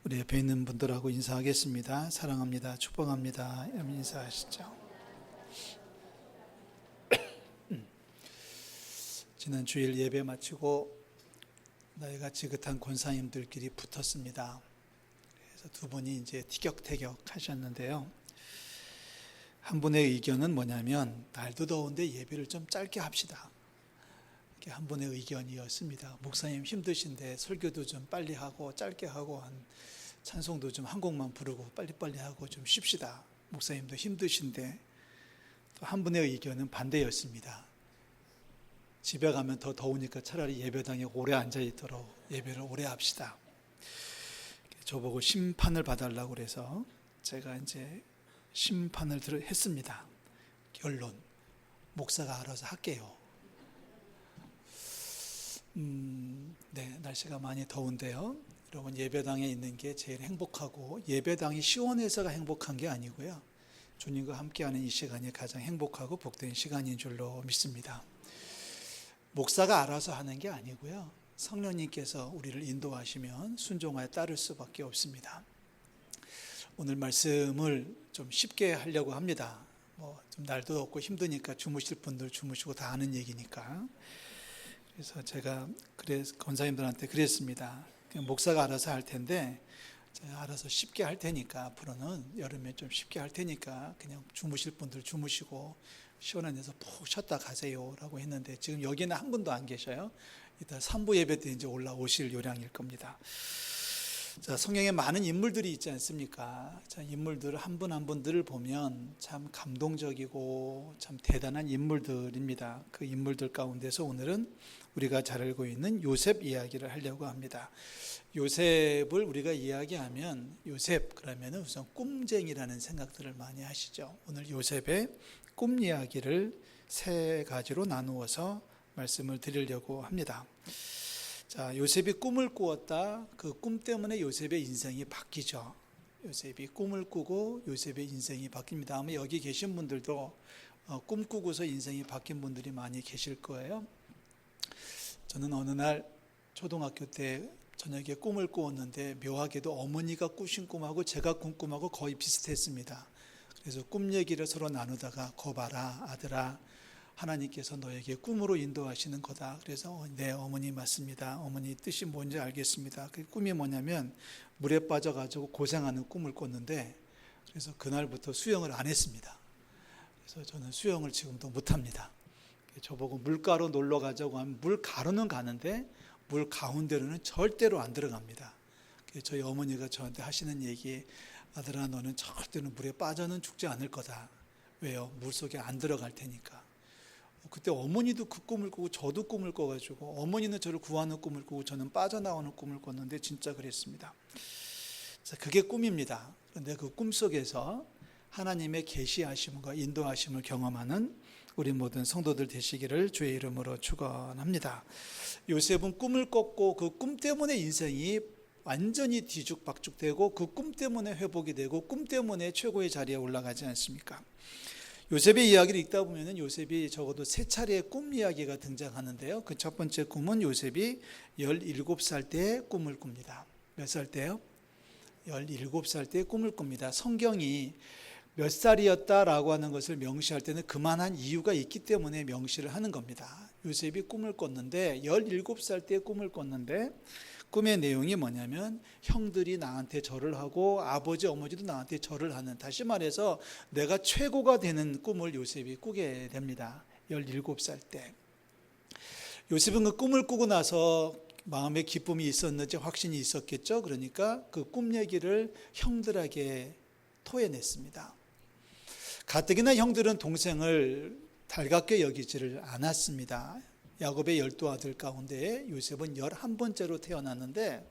우리 옆에 있는 분들하고 인사하겠습니다. 사랑합니다. 축복합니다. 여러분 인사하시죠. 지난 주일 예배 마치고 나이가 지긋한 권사님들끼리 붙었습니다. 그래서 두 분이 이제 티격태격 하셨는데요. 한 분의 의견은 뭐냐면 날도 더운데 예배를 좀 짧게 합시다. 이렇게 한 분의 의견이었습니다. 목사님 힘드신데 설교도 좀 빨리 하고 짧게 하고 찬송도 좀 한 곡만 부르고 빨리빨리 하고 좀 쉽시다. 목사님도 힘드신데. 또 한 분의 의견은 반대였습니다. 집에 가면 더 더우니까 차라리 예배당에 오래 앉아있도록 예배를 오래 합시다. 저보고 심판을 봐달라고 그래서 제가 이제 심판을 했습니다. 결론, 목사가 알아서 할게요. 네, 날씨가 많이 더운데요. 여러분 예배당에 있는 게 제일 행복하고 예배당이 시원해서가 행복한 게 아니고요. 주님과 함께하는 이 시간이 가장 행복하고 복된 시간인 줄로 믿습니다. 목사가 알아서 하는 게 아니고요. 성령님께서 우리를 인도하시면 순종하여 따를 수밖에 없습니다. 오늘 말씀을 좀 쉽게 하려고 합니다. 좀 날도 덥고 힘드니까 주무실 분들 주무시고 다 아는 얘기니까. 그래서 제가 권사님들한테 그랬습니다. 목사가 알아서 할 텐데 제가 알아서 쉽게 할 테니까 앞으로는 여름에 좀 쉽게 할 테니까 그냥 주무실 분들 주무시고 시원한 데서 푹 쉬었다 가세요 라고 했는데 지금 여기는 한 분도 안 계셔요. 이따 3부 예배 때 이제 올라오실 요량일 겁니다. 자, 성경에 많은 인물들이 있지 않습니까? 자, 인물들 한 분 한 분들을 보면 참 감동적이고 참 대단한 인물들입니다. 그 인물들 가운데서 오늘은 우리가 잘 알고 있는 요셉 이야기를 하려고 합니다. 요셉을 우리가 이야기하면 요셉 그러면 우선 꿈쟁이라는 생각들을 많이 하시죠. 오늘 요셉의 꿈 이야기를 세 가지로 나누어서 말씀을 드리려고 합니다. 자, 요셉이 꿈을 꾸었다. 그 꿈 때문에 요셉의 인생이 바뀌죠. 요셉이 꿈을 꾸고 요셉의 인생이 바뀝니다. 아마 여기 계신 분들도 꿈 꾸고서 인생이 바뀐 분들이 많이 계실 거예요. 저는 어느 날 초등학교 때 저녁에 꿈을 꾸었는데 묘하게도 어머니가 꾸신 꿈하고 제가 꾼 꿈하고 거의 비슷했습니다. 그래서 꿈 얘기를 서로 나누다가 거 봐라 아들아, 하나님께서 너에게 꿈으로 인도하시는 거다. 그래서 네 어머니 맞습니다. 어머니 뜻이 뭔지 알겠습니다. 그 꿈이 뭐냐면 물에 빠져가지고 고생하는 꿈을 꿨는데 그래서 그날부터 수영을 안 했습니다. 그래서 저는 수영을 지금도 못합니다. 저보고 물가로 놀러 가자고 하면 물가로는 가는데 물 가운데로는 절대로 안 들어갑니다. 저희 어머니가 저한테 하시는 얘기, 아들아 너는 절대로 물에 빠져는 죽지 않을 거다. 왜요? 물속에 안 들어갈 테니까. 그때 어머니도 그 꿈을 꾸고 저도 꿈을 꿔가지고 어머니는 저를 구하는 꿈을 꾸고 저는 빠져나오는 꿈을 꿨는데 진짜 그랬습니다. 그게 꿈입니다. 그런데 그 꿈 속에서 하나님의 계시하심과 인도하심을 경험하는 우리 모든 성도들 되시기를 주의 이름으로 축원합니다. 요셉은 꿈을 꿨고 그 꿈 때문에 인생이 완전히 뒤죽박죽되고 그 꿈 때문에 회복이 되고 꿈 때문에 최고의 자리에 올라가지 않습니까? 요셉의 이야기를 읽다 보면 요셉이 적어도 세 차례의 꿈 이야기가 등장하는데요. 그 첫 번째 꿈은 요셉이 17살 때 꿈을 꿉니다. 몇 살 때요? 17살 때 꿈을 꿉니다. 성경이 몇 살이었다라고 하는 것을 명시할 때는 그만한 이유가 있기 때문에 명시를 하는 겁니다. 요셉이 꿈을 꿨는데 17살 때 꿈을 꿨는데 꿈의 내용이 뭐냐면 형들이 나한테 절을 하고 아버지 어머니도 나한테 절을 하는, 다시 말해서 내가 최고가 되는 꿈을 요셉이 꾸게 됩니다. 17살 때. 요셉은 그 꿈을 꾸고 나서 마음에 기쁨이 있었는지 확신이 있었겠죠. 그러니까 그 꿈 얘기를 형들에게 토해냈습니다. 가뜩이나 형들은 동생을 달갑게 여기지를 않았습니다. 야곱의 12아들 가운데 요셉은 11번째로 태어났는데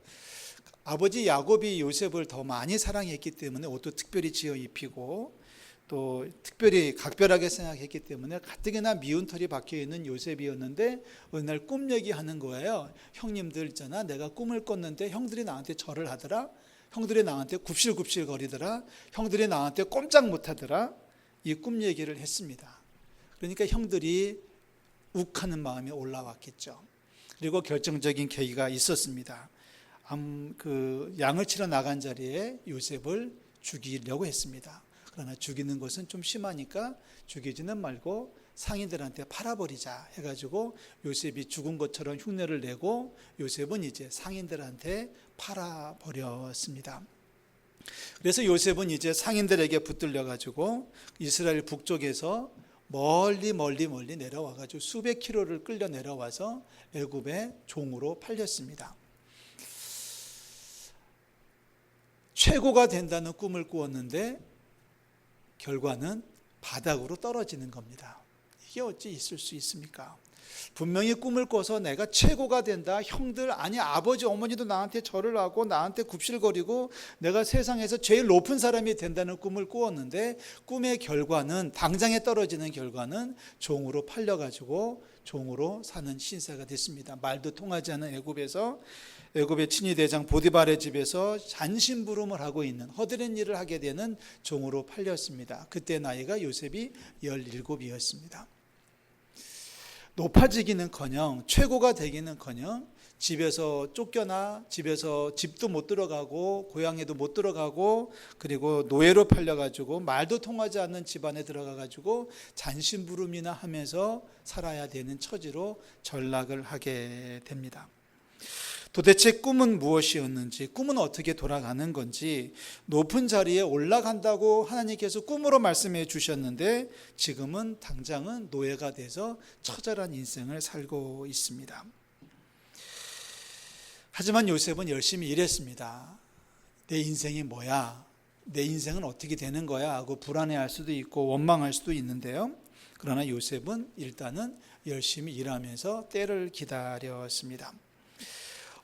아버지 야곱이 요셉을 더 많이 사랑했기 때문에 옷도 특별히 지어 입히고 또 특별히 각별하게 생각했기 때문에 가뜩이나 미운 털이 박혀있는 요셉이었는데 어느 날 꿈 얘기하는 거예요. 형님들 있잖아, 내가 꿈을 꿨는데 형들이 나한테 절을 하더라, 형들이 나한테 굽실굽실 거리더라, 형들이 나한테 꼼짝 못하더라. 이 꿈 얘기를 했습니다. 그러니까 형들이 욱하는 마음이 올라왔겠죠. 그리고 결정적인 계기가 있었습니다. 그 양을 치러 나간 자리에 요셉을 죽이려고 했습니다. 그러나 죽이는 것은 좀 심하니까 죽이지는 말고 상인들한테 팔아버리자 해가지고 요셉이 죽은 것처럼 흉내를 내고 요셉은 이제 상인들한테 팔아버렸습니다. 그래서 요셉은 이제 상인들에게 붙들려가지고 이스라엘 북쪽에서 멀리 내려와가지고 수백 킬로를 끌려 내려와서 애굽의 종으로 팔렸습니다. 최고가 된다는 꿈을 꾸었는데 결과는 바닥으로 떨어지는 겁니다. 이게 어찌 있을 수 있습니까? 분명히 꿈을 꿔서 내가 최고가 된다. 형들, 아니 아버지 어머니도 나한테 절을 하고 나한테 굽실거리고 내가 세상에서 제일 높은 사람이 된다는 꿈을 꾸었는데 꿈의 결과는, 당장에 떨어지는 결과는 종으로 팔려가지고 종으로 사는 신세가 됐습니다. 말도 통하지 않는 애굽의 친위 대장 보디발의 집에서 잔심부름을 하고 있는, 허드렛 일을 하게 되는 종으로 팔렸습니다. 그때 나이가 요셉이 17이었습니다. 높아지기는커녕 최고가 되기는커녕 집에서 쫓겨나, 집에서 집도 못 들어가고 고향에도 못 들어가고, 그리고 노예로 팔려가지고 말도 통하지 않는 집안에 들어가가지고 잔심부름이나 하면서 살아야 되는 처지로 전락을 하게 됩니다. 도대체 꿈은 무엇이었는지, 꿈은 어떻게 돌아가는 건지, 높은 자리에 올라간다고 하나님께서 꿈으로 말씀해 주셨는데 지금은 당장은 노예가 돼서 처절한 인생을 살고 있습니다. 하지만 요셉은 열심히 일했습니다. 내 인생이 뭐야? 내 인생은 어떻게 되는 거야? 하고 불안해할 수도 있고 원망할 수도 있는데요. 그러나 요셉은 일단은 열심히 일하면서 때를 기다렸습니다.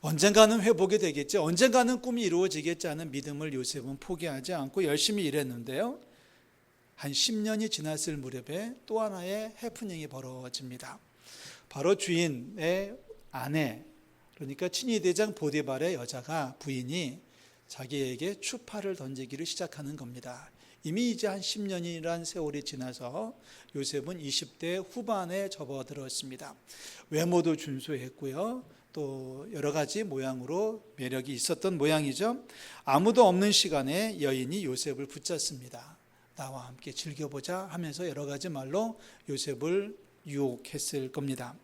언젠가는 회복이 되겠지, 언젠가는 꿈이 이루어지겠지 하는 믿음을 요셉은 포기하지 않고 열심히 일했는데요. 한 10년이 지났을 무렵에 또 하나의 해프닝이 벌어집니다. 바로 주인의 아내, 그러니까 친위대장 보디발의 여자가, 부인이 자기에게 추파를 던지기를 시작하는 겁니다. 이미 이제 한 10년이란 세월이 지나서 요셉은 20대 후반에 접어들었습니다. 외모도 준수했고요. 또 여러 가지 모양으로 매력이 있었던 모양이죠. 아무도 없는 시간에 여인이 요셉을 붙잡습니다. 나와 함께 즐겨보자 하면서 여러 가지 말로 요셉을 유혹했을 겁니다.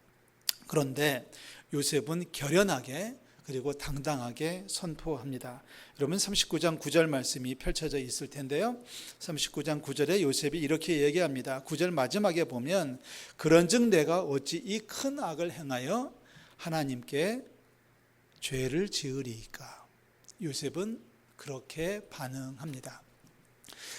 그런데 요셉은 결연하게 그리고 당당하게 선포합니다. 여러분 39장 9절 말씀이 펼쳐져 있을 텐데요. 39장 9절에 요셉이 이렇게 얘기합니다. 9절 마지막에 보면 그런즉 내가 어찌 이 큰 악을 행하여 하나님께 죄를 지으리이까. 요셉은 그렇게 반응합니다.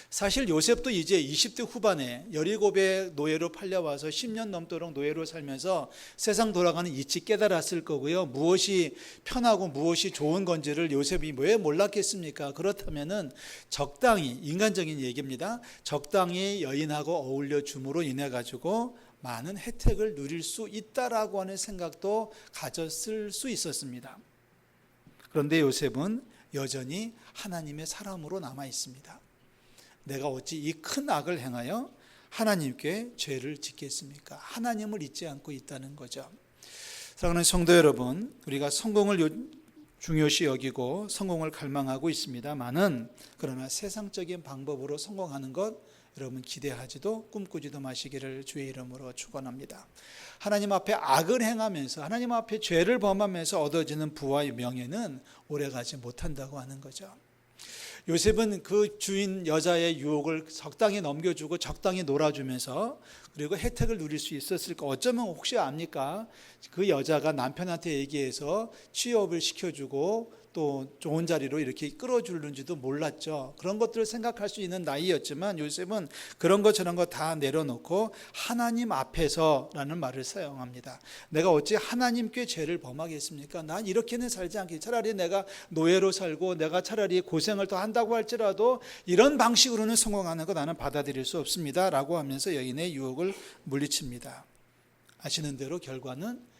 사실 요셉도 이제 20대 후반에 17의 노예로 팔려와서 10년 넘도록 노예로 살면서 세상 돌아가는 이치 깨달았을 거고요. 무엇이 편하고 무엇이 좋은 건지를 요셉이 왜 몰랐겠습니까? 그렇다면은 적당히, 인간적인 얘기입니다. 적당히 여인하고 어울려 줌으로 인해 가지고 많은 혜택을 누릴 수 있다라고 하는 생각도 가졌을 수 있었습니다. 그런데 요셉은 여전히 하나님의 사람으로 남아 있습니다. 내가 어찌 이 큰 악을 행하여 하나님께 죄를 짓겠습니까? 하나님을 잊지 않고 있다는 거죠. 사랑하는 성도 여러분, 우리가 성공을 중요시 여기고 성공을 갈망하고 있습니다만은, 그러나 세상적인 방법으로 성공하는 것 여러분 기대하지도 꿈꾸지도 마시기를 주의 이름으로 축원합니다. 하나님 앞에 악을 행하면서, 하나님 앞에 죄를 범하면서 얻어지는 부와 명예는 오래가지 못한다고 하는 거죠. 요셉은 그 주인 여자의 유혹을 적당히 넘겨주고 적당히 놀아주면서 그리고 혜택을 누릴 수 있었을까? 어쩌면 혹시 압니까? 그 여자가 남편한테 얘기해서 취업을 시켜주고 또 좋은 자리로 이렇게 끌어주는지도 몰랐죠. 그런 것들을 생각할 수 있는 나이였지만 요셉은 그런 것 저런 거 다 내려놓고 하나님 앞에서라는 말을 사용합니다. 내가 어찌 하나님께 죄를 범하겠습니까? 난 이렇게는 살지 않겠지. 차라리 내가 노예로 살고 내가 차라리 고생을 더 한다고 할지라도 이런 방식으로는 성공하는 거 나는 받아들일 수 없습니다 라고 하면서 여인의 유혹을 물리칩니다. 아시는 대로 결과는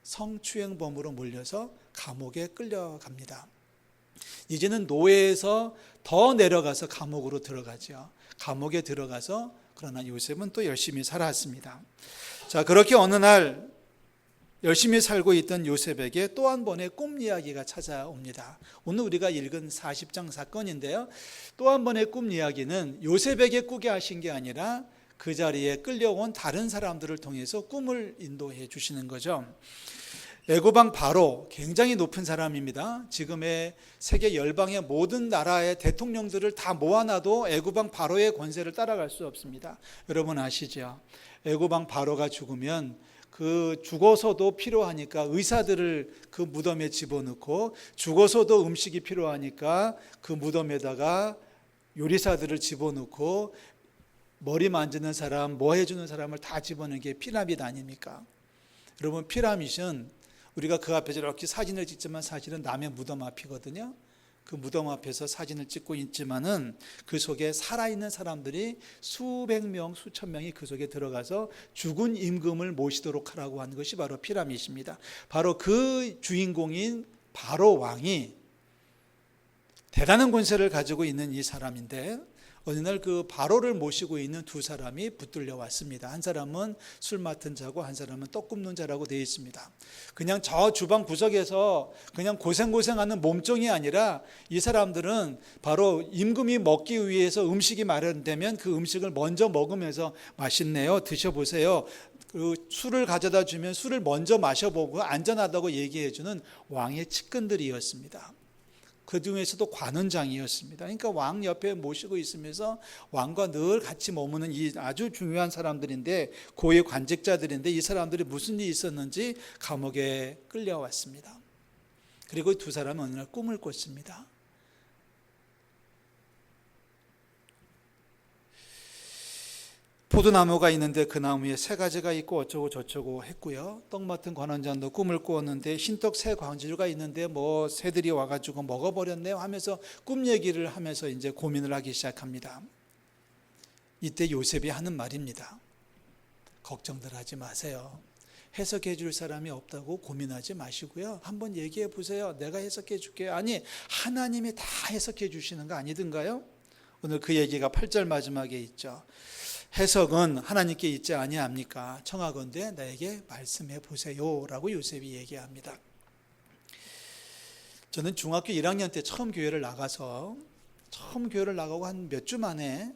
성추행범으로 몰려서 감옥에 끌려갑니다. 이제는 노예에서 더 내려가서 감옥으로 들어가죠. 감옥에 들어가서 그러나 요셉은 또 열심히 살았습니다. 자, 그렇게 어느 날 열심히 살고 있던 요셉에게 또 한 번의 꿈 이야기가 찾아옵니다. 오늘 우리가 읽은 40장 사건인데요. 또 한 번의 꿈 이야기는 요셉에게 꾸게 하신 게 아니라 그 자리에 끌려온 다른 사람들을 통해서 꿈을 인도해 주시는 거죠. 애굽 왕 바로, 굉장히 높은 사람입니다. 지금의 세계 열방의 모든 나라의 대통령들을 다 모아놔도 애굽 왕 바로의 권세를 따라갈 수 없습니다. 여러분 아시죠? 애굽 왕 바로가 죽으면 그 죽어서도 필요하니까 의사들을 그 무덤에 집어넣고, 죽어서도 음식이 필요하니까 그 무덤에다가 요리사들을 집어넣고, 머리 만지는 사람, 뭐 해주는 사람을 다 집어넣는 게 피라미드 아닙니까? 여러분, 피라미드는 우리가 그 앞에서 이렇게 사진을 찍지만 사실은 남의 무덤 앞이거든요. 그 무덤 앞에서 사진을 찍고 있지만은 그 속에 살아있는 사람들이 수백 명, 수천 명이 그 속에 들어가서 죽은 임금을 모시도록 하라고 하는 것이 바로 피라미드입니다. 바로 그 주인공인 바로 왕이 대단한 권세를 가지고 있는 이 사람인데, 어느 날 그 바로를 모시고 있는 두 사람이 붙들려 왔습니다. 한 사람은 술 맡은 자고 한 사람은 떡 굽는 자라고 되어 있습니다. 그냥 저 주방 구석에서 그냥 고생고생하는 몸종이 아니라 이 사람들은 바로 임금이 먹기 위해서 음식이 마련되면 그 음식을 먼저 먹으면서 맛있네요, 드셔보세요, 그 술을 가져다 주면 술을 먼저 마셔보고 안전하다고 얘기해 주는 왕의 측근들이었습니다. 그 중에서도 관원장이었습니다. 그러니까 왕 옆에 모시고 있으면서 왕과 늘 같이 머무는 이 아주 중요한 사람들인데, 고위 관직자들인데, 이 사람들이 무슨 일이 있었는지 감옥에 끌려왔습니다. 그리고 두 사람은 어느 날 꿈을 꿨습니다. 포도나무가 있는데 그 나무에 새 가지가 있고 어쩌고 저쩌고 했고요. 떡 맡은 관원장도 꿈을 꾸었는데 흰떡 새 광주가 있는데 뭐 새들이 와가지고 먹어버렸네요 하면서 꿈 얘기를 하면서 이제 고민을 하기 시작합니다. 이때 요셉이 하는 말입니다. 걱정들 하지 마세요. 해석해 줄 사람이 없다고 고민하지 마시고요. 한번 얘기해 보세요. 내가 해석해 줄게요. 아니, 하나님이 다 해석해 주시는 거 아니든가요? 오늘 그 얘기가 8절 마지막에 있죠. 해석은 하나님께 있지 아니합니까? 청하건대 나에게 말씀해 보세요 라고 요셉이 얘기합니다. 저는 중학교 1학년 때 처음 교회를 나가고 한 몇 주 만에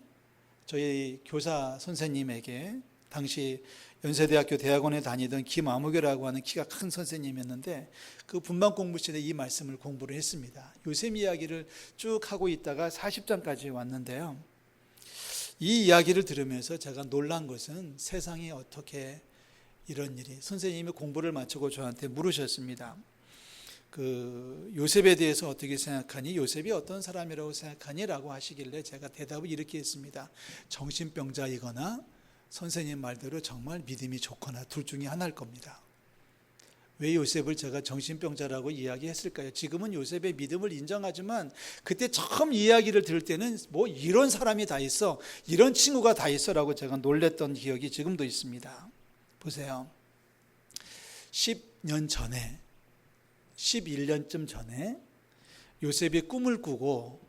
저희 교사 선생님에게, 당시 연세대학교 대학원에 다니던 김아무개라고 하는 키가 큰 선생님이었는데, 그 분반 공부실에 이 말씀을 공부를 했습니다. 요셉 이야기를 쭉 하고 있다가 40장까지 왔는데요. 이 이야기를 들으면서 제가 놀란 것은 세상에 어떻게 이런 일이, 선생님이 공부를 마치고 저한테 물으셨습니다. 그 요셉에 대해서 어떻게 생각하니? 요셉이 어떤 사람이라고 생각하니? 라고 하시길래 제가 대답을 이렇게 했습니다. 정신병자이거나 선생님 말대로 정말 믿음이 좋거나 둘 중에 하나일 겁니다. 왜 요셉을 제가 정신병자라고 이야기했을까요? 지금은 요셉의 믿음을 인정하지만 그때 처음 이야기를 들을 때는 뭐 이런 사람이 다 있어, 이런 친구가 다 있어 라고 제가 놀랬던 기억이 지금도 있습니다. 보세요. 10년 전에, 11년쯤 전에 요셉이 꿈을 꾸고,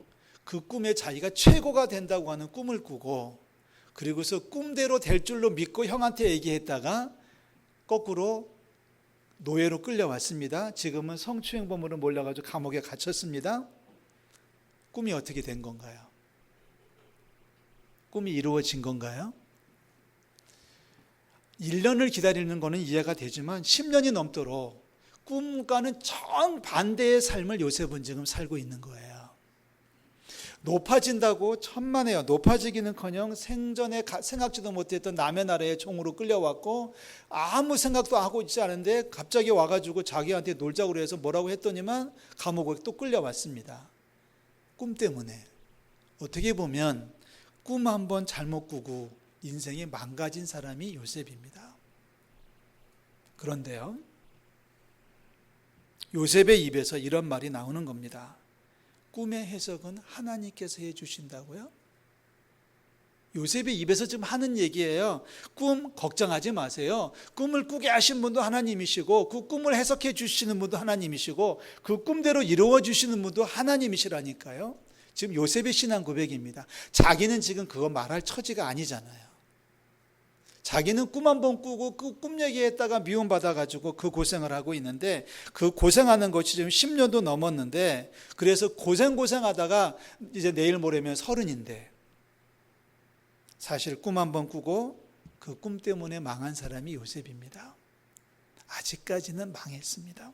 그 꿈에 자기가 최고가 된다고 하는 꿈을 꾸고, 그리고서 꿈대로 될 줄로 믿고 형한테 얘기했다가 거꾸로 노예로 끌려왔습니다. 지금은 성추행범으로 몰려가지고 감옥에 갇혔습니다. 꿈이 어떻게 된 건가요? 꿈이 이루어진 건가요? 1년을 기다리는 것은 이해가 되지만 10년이 넘도록 꿈과는 정반대의 삶을 요셉은 지금 살고 있는 거예요. 높아진다고 천만에요. 높아지기는커녕 생전에 생각지도 못했던 남의 나라의 종으로 끌려왔고, 아무 생각도 하고 있지 않은데 갑자기 와가지고 자기한테 놀자고 해서 뭐라고 했더니만 감옥에 또 끌려왔습니다. 꿈 때문에. 어떻게 보면 꿈 한번 잘못 꾸고 인생이 망가진 사람이 요셉입니다. 그런데요, 요셉의 입에서 이런 말이 나오는 겁니다. 꿈의 해석은 하나님께서 해주신다고요? 요셉의 입에서 지금 하는 얘기예요. 꿈 걱정하지 마세요. 꿈을 꾸게 하신 분도 하나님이시고, 그 꿈을 해석해 주시는 분도 하나님이시고, 그 꿈대로 이루어 주시는 분도 하나님이시라니까요. 지금 요셉의 신앙 고백입니다. 자기는 지금 그거 말할 처지가 아니잖아요. 자기는 꿈 한 번 꾸고 그 꿈 얘기했다가 미움받아가지고 그 고생을 하고 있는데, 그 고생하는 것이 지금 10년도 넘었는데, 그래서 고생하다가 이제 내일 모레면 30인데, 사실 꿈 한 번 꾸고 그 꿈 때문에 망한 사람이 요셉입니다. 아직까지는 망했습니다.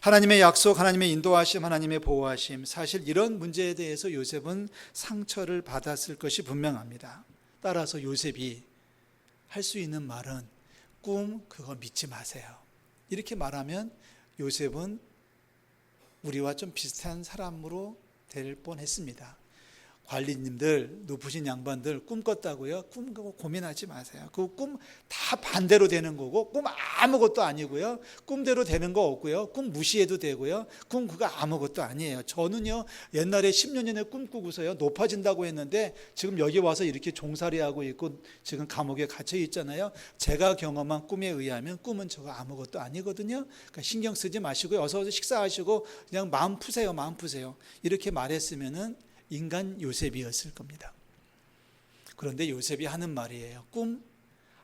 하나님의 약속, 하나님의 인도하심, 하나님의 보호하심, 사실 이런 문제에 대해서 요셉은 상처를 받았을 것이 분명합니다. 따라서 요셉이 할 수 있는 말은 꿈 그거 믿지 마세요. 이렇게 말하면 요셉은 우리와 좀 비슷한 사람으로 될 뻔했습니다. 관리님들, 높으신 양반들 꿈 꿨다고요? 꿈 그거 고민하지 마세요. 그 꿈 다 반대로 되는 거고, 꿈 아무것도 아니고요. 꿈대로 되는 거 없고요. 꿈 무시해도 되고요. 꿈 그거 아무것도 아니에요. 저는요, 옛날에 10년 전에 꿈 꾸고서요, 높아진다고 했는데 지금 여기 와서 이렇게 종살이 하고 있고 지금 감옥에 갇혀 있잖아요. 제가 경험한 꿈에 의하면 꿈은 저거 아무것도 아니거든요. 그러니까 신경 쓰지 마시고요. 어서 오서 식사하시고 그냥 마음 푸세요. 마음 푸세요. 이렇게 말했으면은 인간 요셉이었을 겁니다. 그런데 요셉이 하는 말이에요. 꿈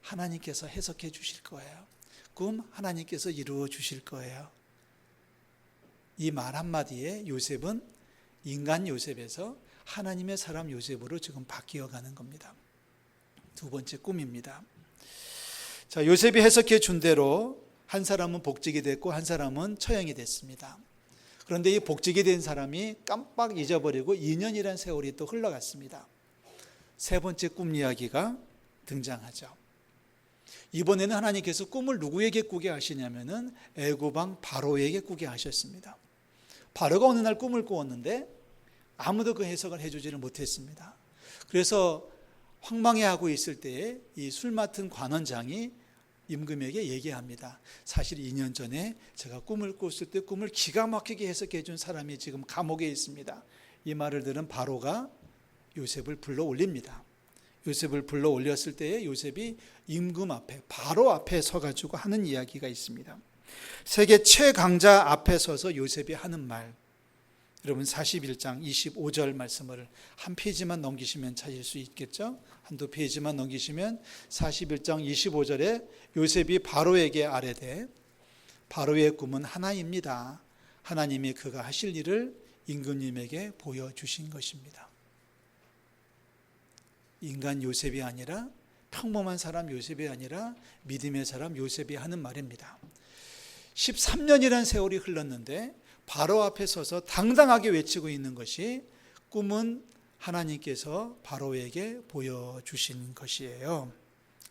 하나님께서 해석해 주실 거예요. 꿈 하나님께서 이루어 주실 거예요. 이 말 한마디에 요셉은 인간 요셉에서 하나님의 사람 요셉으로 지금 바뀌어 가는 겁니다. 두 번째 꿈입니다. 자, 요셉이 해석해 준 대로 한 사람은 복직이 됐고 한 사람은 처형이 됐습니다. 그런데 이 복직이 된 사람이 깜빡 잊어버리고 2년이라는 세월이 또 흘러갔습니다. 세 번째 꿈 이야기가 등장하죠. 이번에는 하나님께서 꿈을 누구에게 꾸게 하시냐면은 애굽 왕 바로에게 꾸게 하셨습니다. 바로가 어느 날 꿈을 꾸었는데 아무도 그 해석을 해주지를 못했습니다. 그래서 황망해하고 있을 때에 이 술 맡은 관원장이 임금에게 얘기합니다. 사실 2년 전에 제가 꿈을 꿨을 때 꿈을 기가 막히게 해석해 준 사람이 지금 감옥에 있습니다. 이 말을 들은 바로가 요셉을 불러 올립니다. 요셉을 불러 올렸을 때에 요셉이 임금 앞에, 바로 앞에 서가지고 하는 이야기가 있습니다. 세계 최강자 앞에 서서 요셉이 하는 말, 여러분 41장 25절 말씀을 한 페이지만 넘기시면 찾을 수 있겠죠? 한두 페이지만 넘기시면 41장 25절에 요셉이 바로에게 아뢰되 바로의 꿈은 하나입니다. 하나님이 그가 하실 일을 임금님에게 보여주신 것입니다. 인간 요셉이 아니라, 평범한 사람 요셉이 아니라 믿음의 사람 요셉이 하는 말입니다. 13년이라는 세월이 흘렀는데 바로 앞에 서서 당당하게 외치고 있는 것이 꿈은 하나님께서 바로에게 보여주신 것이에요.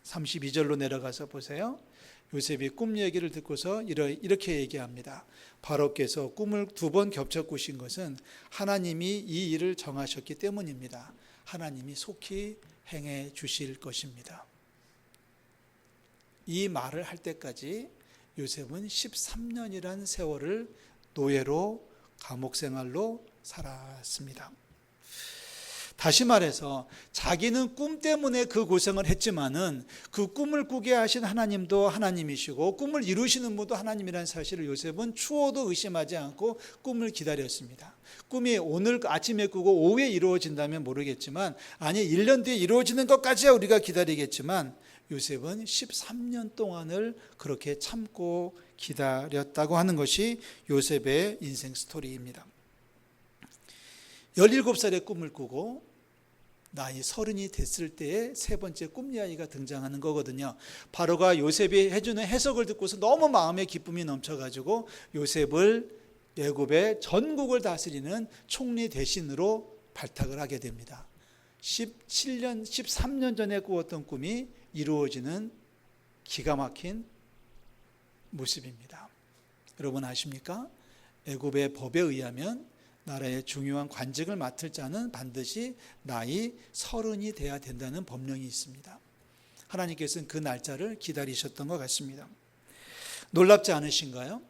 32절로 내려가서 보세요. 요셉이 꿈 얘기를 듣고서 이렇게 얘기합니다. 바로께서 꿈을 2번 겹쳐 꾸신 것은 하나님이 이 일을 정하셨기 때문입니다. 하나님이 속히 행해 주실 것입니다. 이 말을 할 때까지 요셉은 13년이란 세월을 노예로 감옥 생활로 살았습니다. 다시 말해서 자기는 꿈 때문에 그 고생을 했지만은 그 꿈을 꾸게 하신 하나님도 하나님이시고 꿈을 이루시는 분도 하나님이라는 사실을 요셉은 추호도 의심하지 않고 꿈을 기다렸습니다. 꿈이 오늘 아침에 꾸고 오후에 이루어진다면 모르겠지만, 아니 1년 뒤에 이루어지는 것까지야 우리가 기다리겠지만, 요셉은 13년 동안을 그렇게 참고 기다렸다고 하는 것이 요셉의 인생 스토리입니다. 17살의 꿈을 꾸고 나이 30이 됐을 때의 세 번째 꿈 이야기가 등장하는 거거든요. 바로가 요셉이 해주는 해석을 듣고서 너무 마음에 기쁨이 넘쳐가지고 요셉을 애굽의 전국을 다스리는 총리 대신으로 발탁을 하게 됩니다. 13년 전에 꾸었던 꿈이 이루어지는 기가 막힌 모습입니다. 여러분 아십니까? 애굽의 법에 의하면 나라의 중요한 관직을 맡을 자는 반드시 나이 30이 돼야 된다는 법령이 있습니다. 하나님께서는 그 날짜를 기다리셨던 것 같습니다. 놀랍지 않으신가요?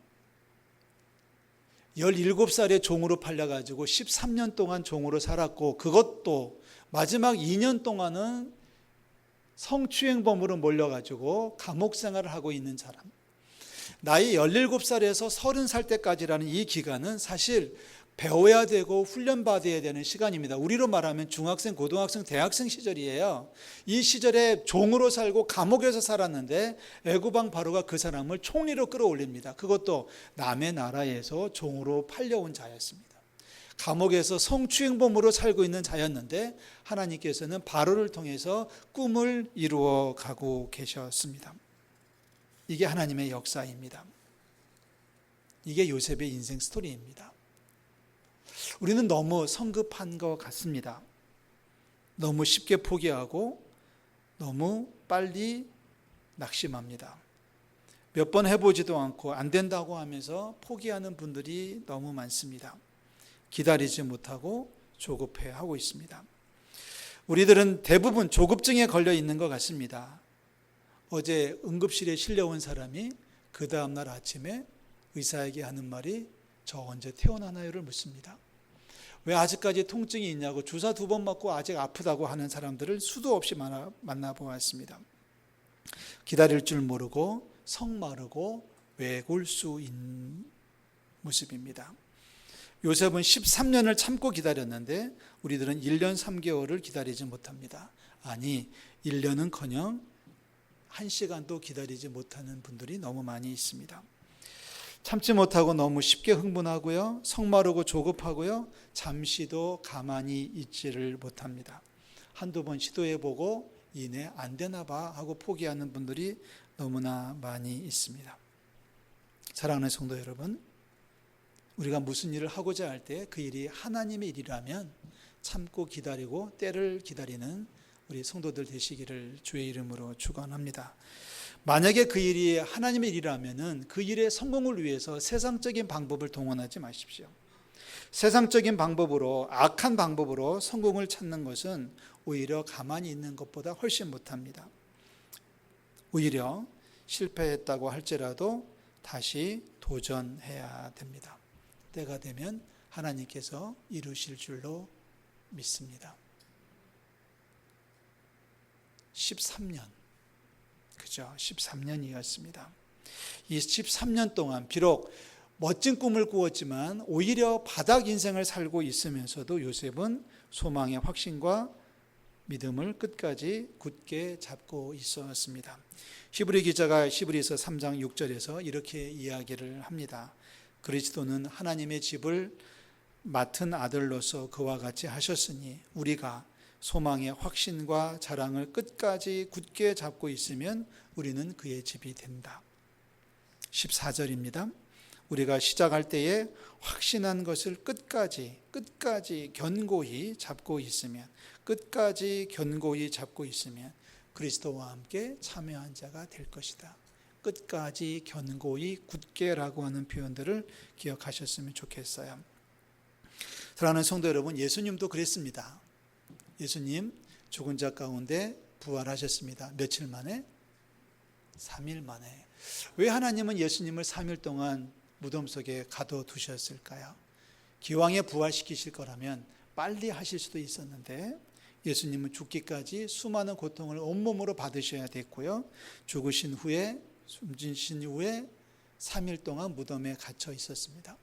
17살의 종으로 팔려가지고 13년 동안 종으로 살았고, 그것도 마지막 2년 동안은 성추행범으로 몰려가지고 감옥 생활을 하고 있는 사람, 나이 17살에서 30살 때까지라는 이 기간은 사실 배워야 되고 훈련받아야 되는 시간입니다. 우리로 말하면 중학생, 고등학생, 대학생 시절이에요. 이 시절에 종으로 살고 감옥에서 살았는데 애굽 왕 바로가 그 사람을 총리로 끌어올립니다. 그것도 남의 나라에서 종으로 팔려온 자였습니다. 감옥에서 성추행범으로 살고 있는 자였는데 하나님께서는 바로를 통해서 꿈을 이루어 가고 계셨습니다. 이게 하나님의 역사입니다. 이게 요셉의 인생 스토리입니다. 우리는 너무 성급한 것 같습니다. 너무 쉽게 포기하고 너무 빨리 낙심합니다. 몇 번 해보지도 않고 안 된다고 하면서 포기하는 분들이 너무 많습니다. 기다리지 못하고 조급해하고 있습니다. 우리들은 대부분 조급증에 걸려 있는 것 같습니다. 어제 응급실에 실려온 사람이 그 다음날 아침에 의사에게 하는 말이 저 언제 태어나나요를 묻습니다. 왜 아직까지 통증이 있냐고 주사 2번 맞고 아직 아프다고 하는 사람들을 수도 없이 만나보았습니다. 기다릴 줄 모르고 성마르고 외골수인 모습입니다. 요셉은 13년을 참고 기다렸는데 우리들은 1년 3개월을 기다리지 못합니다. 아니 1년은커녕 1시간도 기다리지 못하는 분들이 너무 많이 있습니다. 참지 못하고 너무 쉽게 흥분하고요. 성마르고 조급하고요. 잠시도 가만히 있지를 못합니다. 한두 번 시도해보고 이내 안 되나 봐 하고 포기하는 분들이 너무나 많이 있습니다. 사랑하는 성도 여러분, 우리가 무슨 일을 하고자 할 때 그 일이 하나님의 일이라면 참고 기다리고 때를 기다리는 우리 성도들 되시기를 주의 이름으로 축원합니다. 만약에 그 일이 하나님의 일이라면 그 일의 성공을 위해서 세상적인 방법을 동원하지 마십시오. 세상적인 방법으로, 악한 방법으로 성공을 찾는 것은 오히려 가만히 있는 것보다 훨씬 못합니다. 오히려 실패했다고 할지라도 다시 도전해야 됩니다. 때가 되면 하나님께서 이루실 줄로 믿습니다. 13년, 그죠? 13년이었습니다. 이 13년 동안 비록 멋진 꿈을 꾸었지만 오히려 바닥 인생을 살고 있으면서도 요셉은 소망의 확신과 믿음을 끝까지 굳게 잡고 있었습니다. 히브리 기자가 히브리서 3장 6절에서 이렇게 이야기를 합니다. 그리스도는 하나님의 집을 맡은 아들로서 그와 같이 하셨으니 우리가 소망의 확신과 자랑을 끝까지 굳게 잡고 있으면 우리는 그의 집이 된다. 14절입니다. 우리가 시작할 때에 확신한 것을 끝까지 견고히 잡고 있으면 그리스도와 함께 참여한 자가 될 것이다. 끝까지 견고히 굳게라고 하는 표현들을 기억하셨으면 좋겠어요. 사랑하는 성도 여러분, 예수님도 그랬습니다. 예수님 죽은 자 가운데 부활하셨습니다. 며칠 만에? 3일 만에. 왜 하나님은 예수님을 3일 동안 무덤 속에 가둬두셨을까요? 기왕에 부활시키실 거라면 빨리 하실 수도 있었는데 예수님은 죽기까지 수많은 고통을 온몸으로 받으셔야 됐고요. 죽으신 후에, 숨지신 후에 3일 동안 무덤에 갇혀 있었습니다.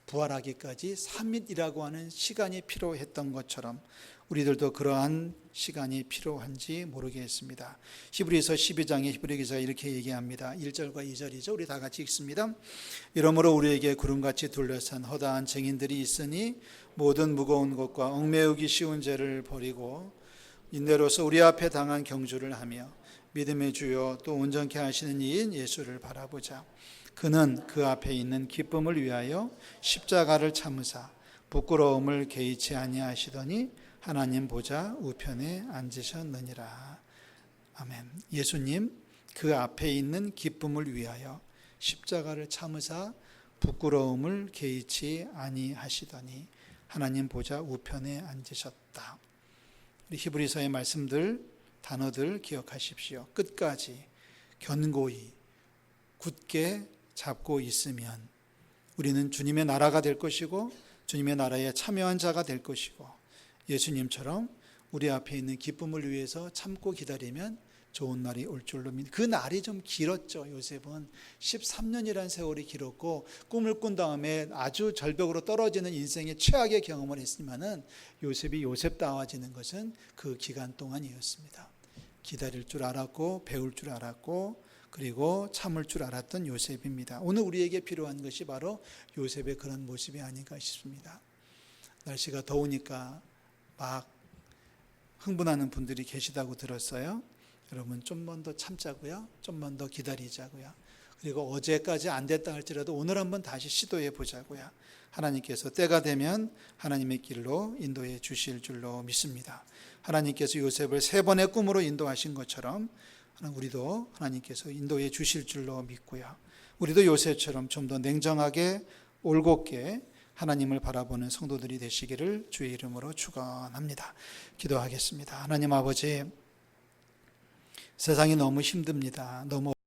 부활하기까지 3일이라고 하는 시간이 필요했던 것처럼 우리들도 그러한 시간이 필요한지 모르겠습니다. 히브리서 12장에 히브리 기자가 이렇게 얘기합니다. 1절과 2절이죠. 우리 다 같이 읽습니다. 이러므로 우리에게 구름같이 둘러싼 허다한 증인들이 있으니 모든 무거운 것과 얽매우기 쉬운 죄를 버리고 인내로서 우리 앞에 당한 경주를 하며 믿음의 주요 또 온전케 하시는 이인 예수를 바라보자. 그는 그 앞에 있는 기쁨을 위하여 십자가를 참으사 부끄러움을 개의치 아니하시더니 하나님 보좌 우편에 앉으셨느니라. 아멘. 예수님 그 앞에 있는 기쁨을 위하여 십자가를 참으사 부끄러움을 개의치 아니하시더니 하나님 보좌 우편에 앉으셨다. 우리 히브리서의 말씀들, 단어들 기억하십시오. 끝까지 견고히 굳게 잡고 있으면 우리는 주님의 나라가 될 것이고 주님의 나라에 참여한 자가 될 것이고 예수님처럼 우리 앞에 있는 기쁨을 위해서 참고 기다리면 좋은 날이 올 줄로 그 날이 좀 길었죠. 요셉은 13년이라는 세월이 길었고 꿈을 꾼 다음에 아주 절벽으로 떨어지는 인생의 최악의 경험을 했지만은 요셉이 요셉다워지는 것은 그 기간 동안이었습니다. 기다릴 줄 알았고 배울 줄 알았고 그리고 참을 줄 알았던 요셉입니다. 오늘 우리에게 필요한 것이 바로 요셉의 그런 모습이 아닌가 싶습니다. 날씨가 더우니까 막 흥분하는 분들이 계시다고 들었어요. 여러분 좀만 더 참자고요. 좀만 더 기다리자고요. 그리고 어제까지 안 됐다 할지라도 오늘 한번 다시 시도해 보자고요. 하나님께서 때가 되면 하나님의 길로 인도해 주실 줄로 믿습니다. 하나님께서 요셉을 3번의 꿈으로 인도하신 것처럼 우리도 하나님께서 인도해 주실 줄로 믿고요. 우리도 요셉처럼 좀 더 냉정하게 올곧게 하나님을 바라보는 성도들이 되시기를 주의 이름으로 축원합니다. 기도하겠습니다. 하나님 아버지, 세상이 너무 힘듭니다. 너무